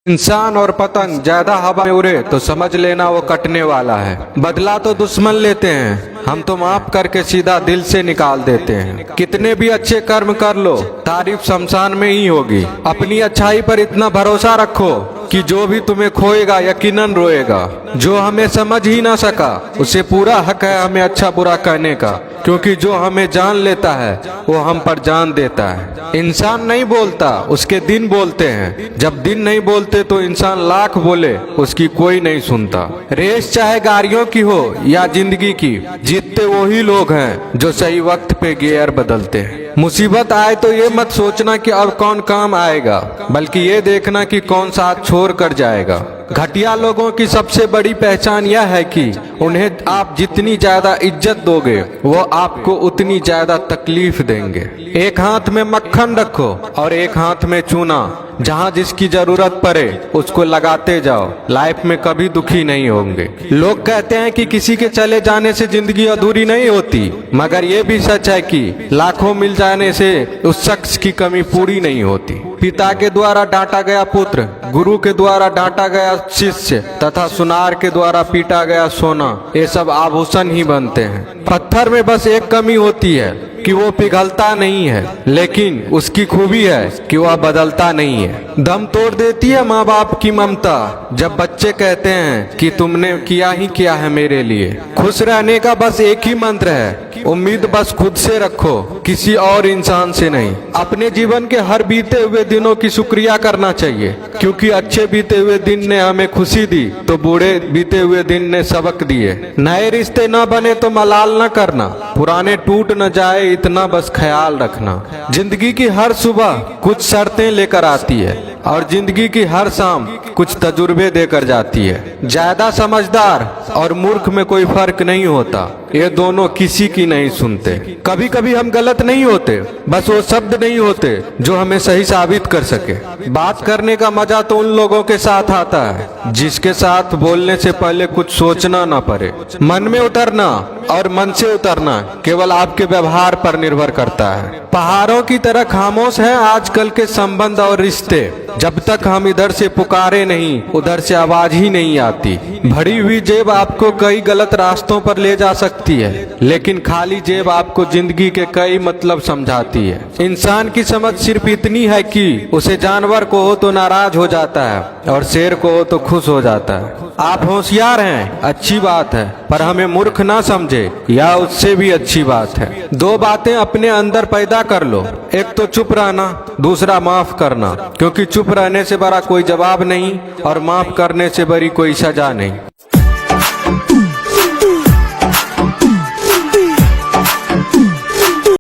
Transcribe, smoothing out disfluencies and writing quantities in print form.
इंसान और पतंग ज्यादा हवा में उड़े तो समझ लेना वो कटने वाला है। बदला तो दुश्मन लेते हैं, हम तो माफ करके सीधा दिल से निकाल देते हैं। कितने भी अच्छे कर्म कर लो, तारीफ शमशान में ही होगी। अपनी अच्छाई पर इतना भरोसा रखो कि जो भी तुम्हें खोएगा यकीनन रोएगा। जो हमें समझ ही ना सका उसे पूरा हक है हमें अच्छा बुरा कहने का, क्योंकि जो हमें जान लेता है वो हम पर जान देता है। इंसान नहीं बोलता, उसके दिन बोलते हैं। जब दिन नहीं बोलते तो इंसान लाख बोले उसकी कोई नहीं सुनता। रेस चाहे गाड़ियों की हो या जिंदगी की, जीतते वही लोग हैं जो सही वक्त पे गियर बदलते हैं। मुसीबत आए तो ये मत सोचना कि अब कौन काम आएगा, बल्कि ये देखना कि कौन साथ छोड़ कर जाएगा। घटिया लोगों की सबसे बड़ी पहचान यह है कि उन्हें आप जितनी ज्यादा इज्जत दोगे वो आपको उतनी ज्यादा तकलीफ देंगे। एक हाथ में मक्खन रखो और एक हाथ में चूना। जहाँ जिसकी जरूरत पड़े उसको लगाते जाओ, लाइफ में कभी दुखी नहीं होंगे। लोग कहते हैं कि किसी के चले जाने से जिंदगी अधूरी नहीं होती, मगर ये भी सच है कि लाखों मिल जाने से उस शख्स की कमी पूरी नहीं होती। पिता के द्वारा डांटा गया पुत्र, गुरु के द्वारा डांटा गया शिष्य तथा सुनार के द्वारा पीटा गया सोना, ये सब आभूषण ही बनते हैं। पत्थर में बस एक कमी होती है कि वो पिघलता नहीं है, लेकिन उसकी खूबी है कि वह बदलता नहीं है। दम तोड़ देती है माँ बाप की ममता जब बच्चे कहते हैं कि तुमने किया ही क्या है मेरे लिए। खुश रहने का बस एक ही मंत्र है, उम्मीद बस खुद से रखो, किसी और इंसान से नहीं। अपने जीवन के हर बीते हुए दिनों की शुक्रिया करना चाहिए, क्योंकि अच्छे बीते हुए दिन ने हमें खुशी दी तो बूढ़े बीते हुए दिन ने सबक दिए। नए रिश्ते न बने तो मलाल न करना, पुराने टूट न जाए इतना बस ख्याल रखना। जिंदगी की हर सुबह कुछ शर्तें लेकर आती है और जिंदगी की हर शाम कुछ तजुर्बे देकर जाती है। ज्यादा समझदार और मूर्ख में कोई फर्क नहीं होता, ये दोनों किसी की नहीं सुनते। कभी कभी हम गलत नहीं होते, बस वो शब्द नहीं होते जो हमें सही साबित कर सके। बात करने का मजा तो उन लोगों के साथ आता है जिसके साथ बोलने से पहले कुछ सोचना ना पड़े। मन में उतरना और मन से उतरना केवल आपके व्यवहार पर निर्भर करता है। पहाड़ों की तरह खामोश है आजकल के संबंध और रिश्ते। जब तक हम इधर से पुकारे नहीं उधर से आवाज ही नहीं आती। भरी हुई जेब आपको कई गलत रास्तों पर ले जा सकती है, लेकिन खाली जेब आपको जिंदगी के कई मतलब समझाती है। इंसान की समझ सिर्फ इतनी है कि उसे जानवर को हो तो नाराज हो जाता है और शेर को हो तो खुश हो जाता है। आप होशियार हैं, अच्छी बात है, पर हमें मूर्ख ना समझे या उससे भी अच्छी बात है। दो बातें अपने अंदर पैदा कर लो, एक तो चुप रहना, दूसरा माफ करना, क्योंकि चुप रहने से बड़ा कोई जवाब नहीं और माफ करने से बड़ी कोई सजा नहीं।